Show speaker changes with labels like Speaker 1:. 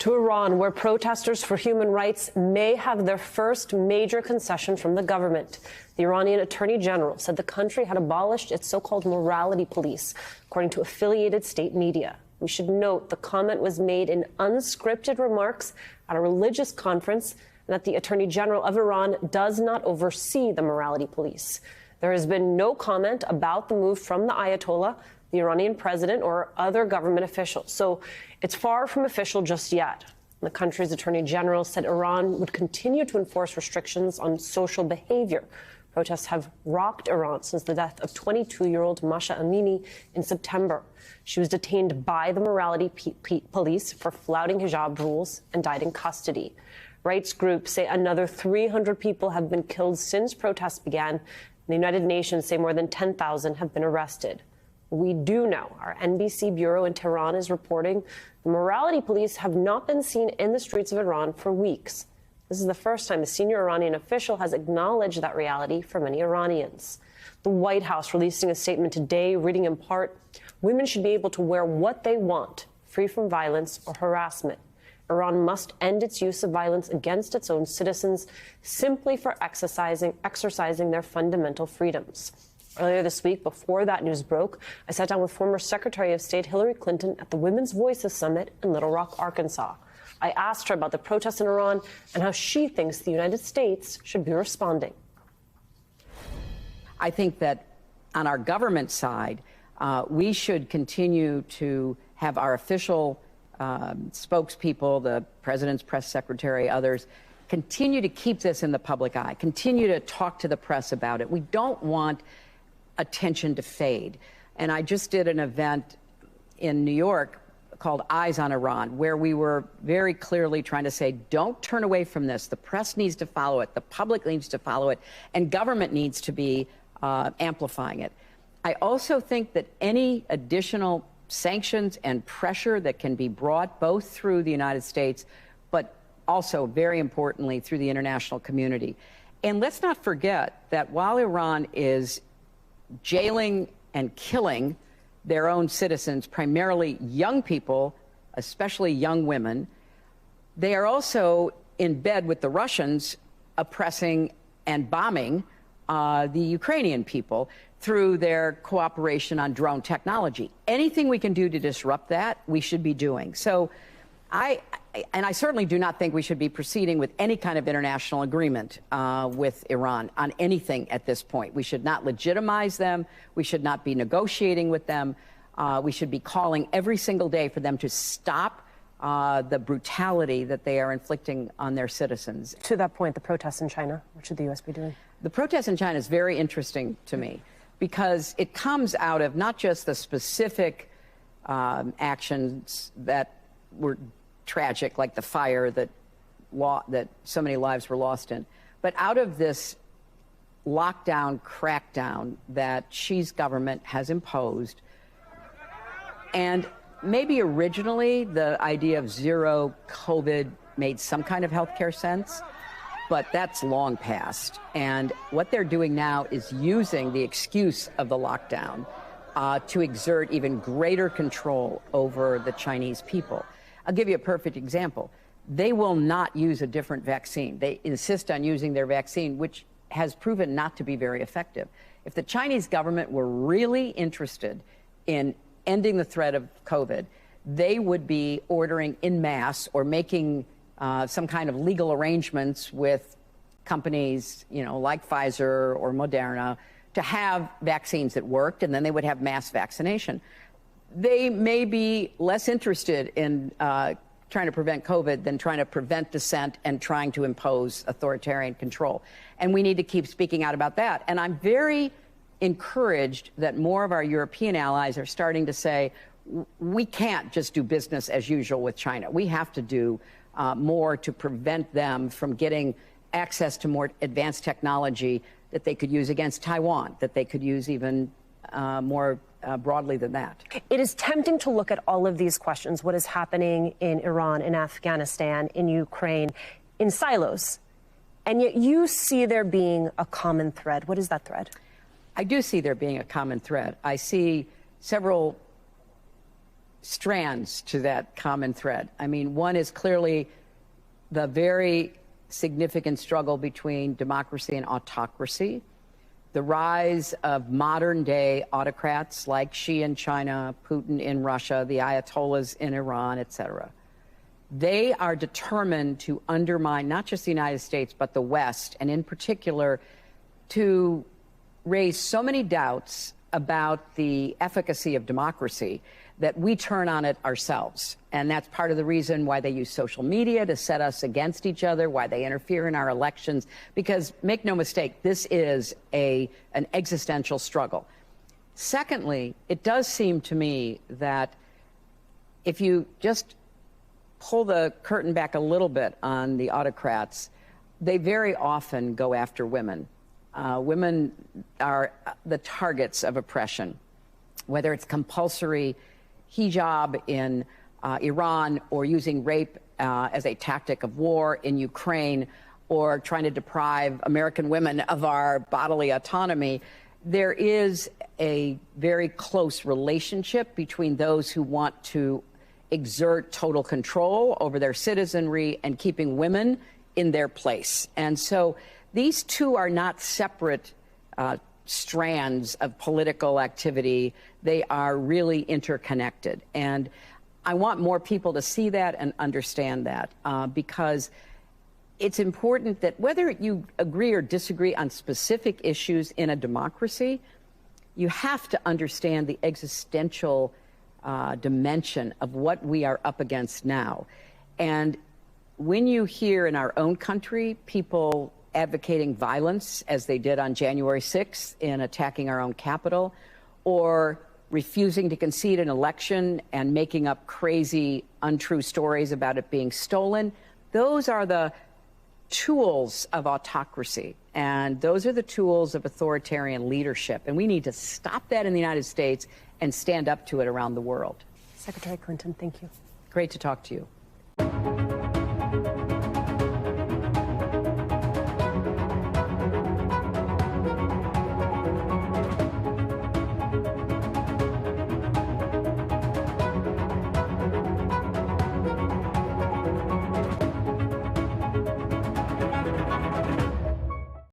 Speaker 1: To Iran, where protesters for human rights may have their first major concession from the government. The Iranian Attorney General said the country had abolished its so-called morality police, according to affiliated state media. We should note the comment was made in unscripted remarks at a religious conference, and that the Attorney General of Iran does not oversee the morality police. There has been no comment about the move from the Ayatollah, the Iranian president, or other government officials. So it's far from official just yet. The country's attorney general said Iran would continue to enforce restrictions on social behavior. Protests have rocked Iran since the death of 22-year-old Masha Amini in September. She was detained by the morality police for flouting hijab rules and died in custody. Rights groups say another 300 people have been killed since protests began. The United Nations say more than 10,000 have been arrested. We do know, our NBC bureau in Tehran is reporting, the morality police have not been seen in the streets of Iran for weeks. This is the first time a senior Iranian official has acknowledged that reality for many Iranians. The White House releasing a statement today, reading in part, women should be able to wear what they want, free from violence or harassment. Iran must end its use of violence against its own citizens simply for exercising their fundamental freedoms. Earlier this week, before that news broke, I sat down with former Secretary of State Hillary Clinton at the Women's Voices Summit in Little Rock, Arkansas. I asked her about the protests in Iran and how she thinks the United States should be responding.
Speaker 2: I think that on our government side, we should continue to have our official spokespeople, the president's press secretary, others, continue to keep this in the public eye, continue to talk to the press about it. We don't want attention to fade. And I just did an event in New York called Eyes on Iran, where we were very clearly trying to say, don't turn away from this. The press needs to follow it. The public needs to follow it. And government needs to be amplifying it. I also think that any additional sanctions and pressure that can be brought both through the United States, but also, very importantly, through the international community. And let's not forget that while Iran is jailing and killing their own citizens, primarily young people, especially young women, they are also in bed with the Russians oppressing and bombing the Ukrainian people through their cooperation on drone technology. Anything we can do to disrupt that, we should be doing. So I certainly do not think we should be proceeding with any kind of international agreement with Iran on anything at this point. We should not legitimize them. We should not be negotiating with them. We should be calling every single day for them to stop the brutality that they are inflicting on their citizens.
Speaker 1: To that point, the protests in China, what should the U.S. be doing?
Speaker 2: The protests in China is very interesting to me because it comes out of not just the specific actions that were tragic, like the fire that so many lives were lost in, but out of this lockdown, crackdown that Xi's government has imposed. And maybe originally the idea of zero COVID made some kind of healthcare sense, but that's long past. And what they're doing now is using the excuse of the lockdown to exert even greater control over the Chinese people. I'll give you a perfect example. They will not use a different vaccine. They insist on using their vaccine, which has proven not to be very effective. If the Chinese government were really interested in ending the threat of COVID, they would be ordering en masse or making some kind of legal arrangements with companies, like Pfizer or Moderna, to have vaccines that worked, and then they would have mass vaccination. They may be less interested in trying to prevent COVID than trying to prevent dissent and trying to impose authoritarian control. And we need to keep speaking out about that. And I'm very encouraged that more of our European allies are starting to say, we can't just do business as usual with China. We have to do more to prevent them from getting access to more advanced technology that they could use against Taiwan, that they could use even more broadly than that.
Speaker 1: It is tempting to look at all of these questions, what is happening in Iran, in Afghanistan, in Ukraine, in silos, and yet you see there being a common thread. What is that thread?
Speaker 2: I do see there being a common thread. I see several strands to that common thread. I mean, one is clearly the very significant struggle between democracy and autocracy, the rise of modern-day autocrats like Xi in China, Putin in Russia, the Ayatollahs in Iran, et cetera. They are determined to undermine not just the United States, but the West, and in particular, to raise so many doubts about the efficacy of democracy that we turn on it ourselves. And that's part of the reason why they use social media to set us against each other, why they interfere in our elections, because make no mistake, this is an existential struggle. Secondly, it does seem to me that if you just pull the curtain back a little bit on the autocrats, they very often go after women. Women are the targets of oppression, whether it's compulsory hijab in Iran or using rape as a tactic of war in Ukraine or trying to deprive American women of our bodily autonomy. There is a very close relationship between those who want to exert total control over their citizenry and keeping women in their place. And so these two are not separate strands of political activity. They are really interconnected. And I want more people to see that and understand that because it's important that whether you agree or disagree on specific issues in a democracy, you have to understand the existential dimension of what we are up against now. And when you hear in our own country people advocating violence, as they did on January 6th in attacking our own Capitol, or refusing to concede an election and making up crazy, untrue stories about it being stolen, those are the tools of autocracy. And those are the tools of authoritarian leadership. And we need to stop that in the United States and stand up to it around the world.
Speaker 1: Secretary Clinton, thank you.
Speaker 2: Great to talk to you.